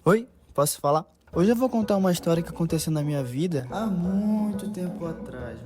Oi, posso falar? Hoje eu vou contar uma história que aconteceu na minha vida há muito tempo atrás,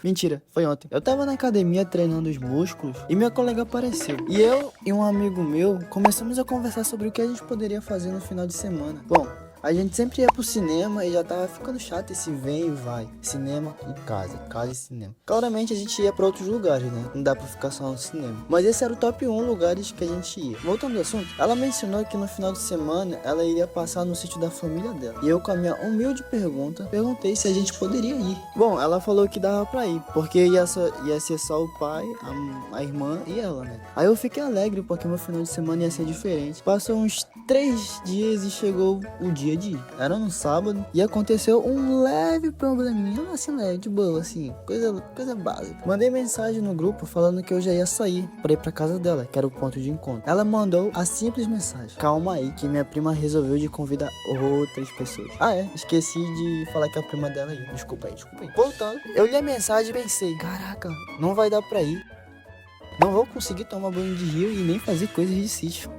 Mentira, foi ontem. Eu tava na academia treinando os músculos e minha colega apareceu. E eu e um amigo meu começamos a conversar sobre o que a gente poderia fazer no final de semana. Bom, a gente sempre ia pro cinema e já tava ficando chato esse vem e vai. Cinema e casa, casa e cinema. Claramente a gente ia pra outros lugares, né? Não dá pra ficar só no cinema. Mas esse era o top 1 lugares que a gente ia. Voltando ao assunto, ela mencionou que no final de semana ela iria passar no sítio da família dela. E eu, com a minha humilde pergunta, perguntei se a gente poderia ir. Bom, ela falou que dava pra ir, porque ia ser só o pai, a irmã e ela, né? Aí eu fiquei alegre porque meu final de semana ia ser diferente. Passou uns 3 dias e chegou o dia de ir. Era no sábado e aconteceu um leve probleminha, assim, leve, de boa, assim, coisa básica. Mandei mensagem no grupo falando que eu já ia sair pra ir pra casa dela, que era o ponto de encontro. Ela mandou a simples mensagem: calma aí, que minha prima resolveu de convidar outras pessoas. Ah, é, esqueci de falar que a prima dela ia. Desculpa aí. Voltando, eu li a mensagem e pensei: caraca, não vai dar pra ir. Não vou conseguir tomar banho de rio e nem fazer coisas de sítio.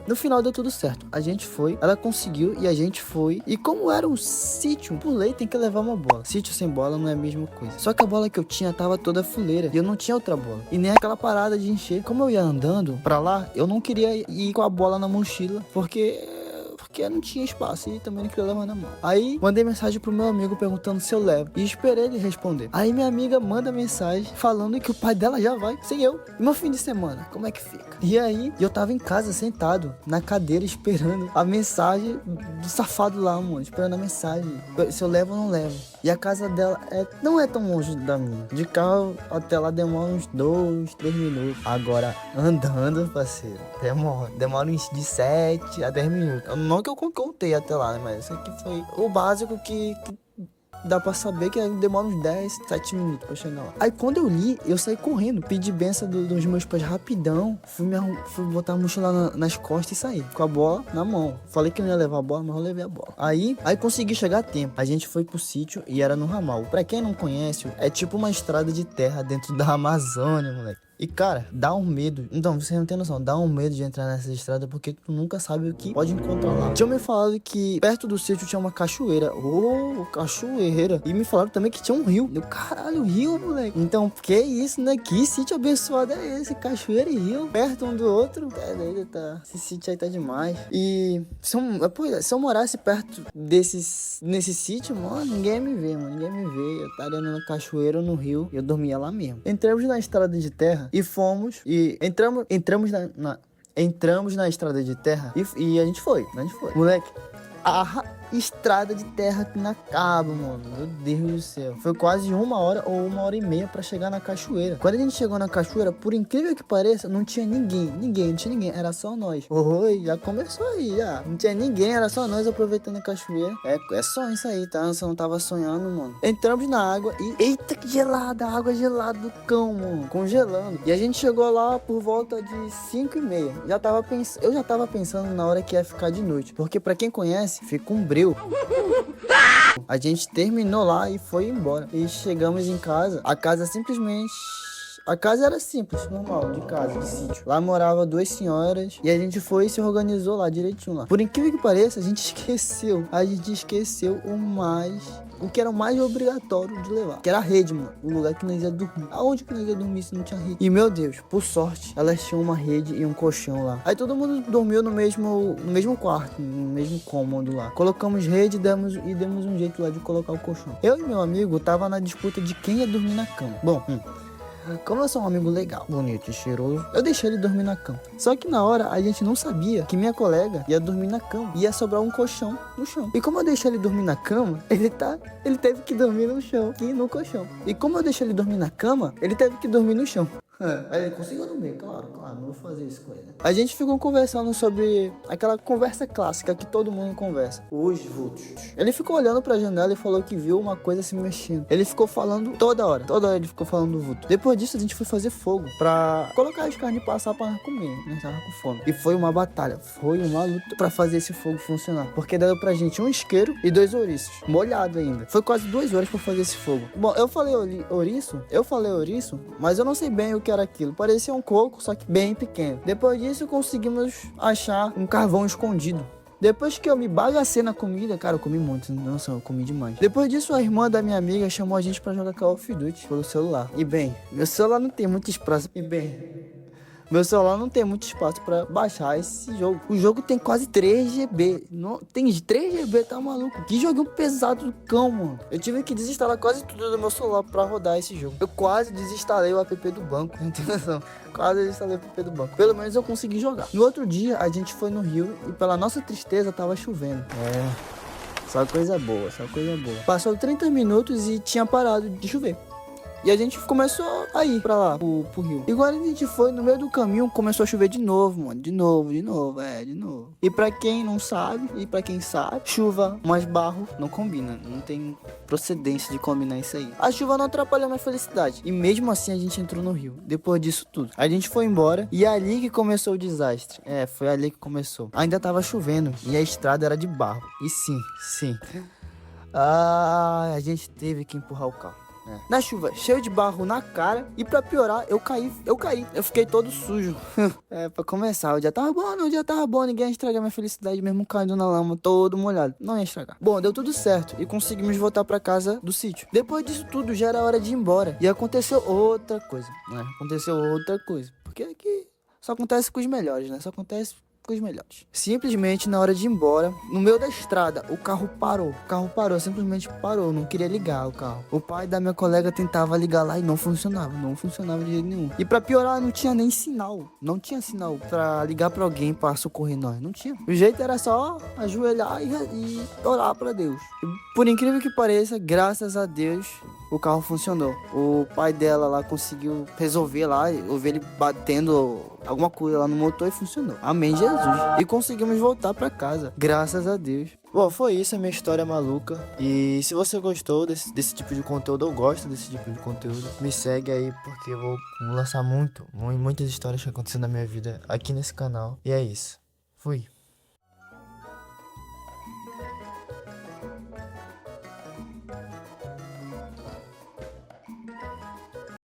No final deu tudo certo. A gente foi, ela conseguiu e a gente foi. E como era um sítio, por lei tem que levar uma bola. Sítio sem bola não é a mesma coisa. Só que a bola que eu tinha tava toda fuleira e eu não tinha outra bola. E nem aquela parada de encher. Como eu ia andando pra lá, eu não queria ir com a bola na mochila, porque eu não tinha espaço e também não queria levar na mão. Aí mandei mensagem pro meu amigo perguntando se eu levo e esperei ele responder. Aí minha amiga manda mensagem falando que o pai dela já vai sem eu. E meu fim de semana, como é que fica? E aí eu tava em casa sentado na cadeira esperando a mensagem do safado lá, mano, esperando a mensagem se eu levo ou não levo. E a casa dela não é tão longe da minha. De carro até lá demora uns 2, 3 minutos. Agora, andando, parceiro, demora uns de 7 a 10 minutos. Não que eu contei até lá, né? Mas isso aqui foi o básico que dá pra saber que demora uns 10, 7 minutos pra chegar lá. Aí quando eu li, eu saí correndo, pedi benção dos meus pais rapidão, fui botar a mochila nas costas e saí, com a bola na mão. Falei que não ia levar a bola, mas eu levei a bola. Aí consegui chegar a tempo. A gente foi pro sítio e era no ramal. Pra quem não conhece, é tipo uma estrada de terra dentro da Amazônia, moleque. E cara, dá um medo. Então, você não tem noção, dá um medo de entrar nessa estrada porque tu nunca sabe o que pode encontrar lá. Tinham me falado que perto do sítio tinha uma cachoeira. Cachoeira. E me falaram também que tinha um rio. Eu, caralho, rio, moleque. Então, que isso, né? Que sítio abençoado é esse? Cachoeira e rio, perto um do outro. Tá. Esse sítio aí tá demais. E se eu morasse perto nesse sítio, mano, ninguém ia me ver, mano. Ninguém ia me ver. Eu estaria na cachoeira ou no rio. E eu dormia lá mesmo. Entramos na estrada de terra e fomos. E entramos na estrada de terra e a gente foi. Moleque, a estrada de terra que não acaba, mano. Meu Deus do céu. Foi quase 1 hora ou 1 hora e meia pra chegar na cachoeira. Quando a gente chegou na cachoeira, por incrível que pareça, não tinha ninguém. Era só nós. Oi, já começou aí, já. Não tinha ninguém, era só nós aproveitando a cachoeira. É só isso aí, tá? Você não tava sonhando, mano. Entramos na água e... Eita, que gelada! A água gelada do cão, mano. Congelando. E a gente chegou lá por volta de 5h30. Eu já tava pensando na hora que ia ficar de noite. Porque pra quem conhece, fica um breu. A gente terminou lá e foi embora. E chegamos em casa. A casa era simples, normal, de casa, de sítio. Lá morava 2 senhoras e a gente foi e se organizou lá direitinho lá. Por incrível que pareça, a gente esqueceu o que era o mais obrigatório de levar, que era a rede, mano. O lugar que nós ia dormir. Aonde que nós ia dormir se não tinha rede? E meu Deus, por sorte, elas tinham uma rede e um colchão lá. Aí todo mundo dormiu no mesmo quarto, no mesmo cômodo lá. Colocamos rede e demos um jeito lá de colocar o colchão. Eu e meu amigo tava na disputa de quem ia dormir na cama. Bom, como eu sou um amigo legal, bonito e cheiroso, eu deixei ele dormir na cama. Só que na hora a gente não sabia que minha colega ia dormir na cama. Ia sobrar um colchão no chão. E como eu deixei ele dormir na cama, ele teve que dormir no chão, aqui no colchão. E como eu deixei ele dormir na cama, ele teve que dormir no chão. Aí ele conseguiu dormir, claro, não vou fazer isso com ele. A gente ficou conversando sobre aquela conversa clássica que todo mundo conversa. Os vultos. Ele ficou olhando pra janela e falou que viu uma coisa se mexendo. Ele ficou falando toda hora ele ficou falando do vulto. Depois disso a gente foi fazer fogo pra colocar as carnes e passar pra comer, nós tava com fome. E foi uma batalha, foi uma luta pra fazer esse fogo funcionar. Porque deram pra gente um isqueiro e 2 ouriços, molhado ainda. Foi quase 2 horas pra fazer esse fogo. Bom, eu falei ouriço, mas eu não sei bem o que que era aquilo. Parecia um coco, só que bem pequeno. Depois disso, conseguimos achar um carvão escondido. Depois que eu me bagacei na comida, cara, eu comi muito, nossa, eu comi demais. Depois disso, a irmã da minha amiga chamou a gente pra jogar Call of Duty pelo celular. E bem, meu celular não tem muito espaço. Meu celular não tem muito espaço pra baixar esse jogo. O jogo tem quase 3 GB. Não, tem 3 GB, tá maluco? Que joguinho pesado do cão, mano. Eu tive que desinstalar quase tudo do meu celular pra rodar esse jogo. Eu quase desinstalei o app do banco, não tem noção. Quase desinstalei o app do banco. Pelo menos eu consegui jogar. No outro dia, a gente foi no Rio e pela nossa tristeza tava chovendo. Só coisa boa, só coisa boa. Passou 30 minutos e tinha parado de chover. E a gente começou a ir pra lá, pro rio. E quando a gente foi, no meio do caminho, começou a chover de novo, mano. De novo. E pra quem não sabe, e pra quem sabe, chuva mais barro não combina. Não tem procedência de combinar isso aí. A chuva não atrapalhou minha felicidade. E mesmo assim a gente entrou no rio. Depois disso tudo. A gente foi embora e é ali que começou o desastre. Foi ali que começou. Ainda tava chovendo e a estrada era de barro. E sim. A gente teve que empurrar o carro. Na chuva, cheio de barro na cara. E pra piorar, eu caí. Eu fiquei todo sujo. Pra começar, o dia tava bom. Ninguém ia estragar minha felicidade mesmo caindo na lama, todo molhado. Não ia estragar. Bom, deu tudo certo e conseguimos voltar pra casa do sítio. Depois disso tudo, já era hora de ir embora. E aconteceu outra coisa, Porque aqui só acontece com os melhores, né? Só acontece com os melhores. Simplesmente na hora de ir embora, no meio da estrada, o carro parou. Simplesmente parou. Não queria ligar o carro. O pai da minha colega tentava ligar lá e não funcionava de jeito nenhum. E pra piorar, não tinha nem sinal. Não tinha sinal pra ligar pra alguém pra socorrer nós. Não tinha. O jeito era só ajoelhar e orar pra Deus. E, por incrível que pareça, graças a Deus, o carro funcionou. O pai dela lá conseguiu resolver lá, eu vi ele batendo alguma coisa lá no motor e funcionou. Amém, Jesus. E conseguimos voltar pra casa, graças a Deus. Bom, foi isso a minha história maluca. E se você gostou desse tipo de conteúdo, eu gosto desse tipo de conteúdo, me segue aí, porque eu vou lançar muitas histórias que aconteceram na minha vida aqui nesse canal. E é isso. Fui.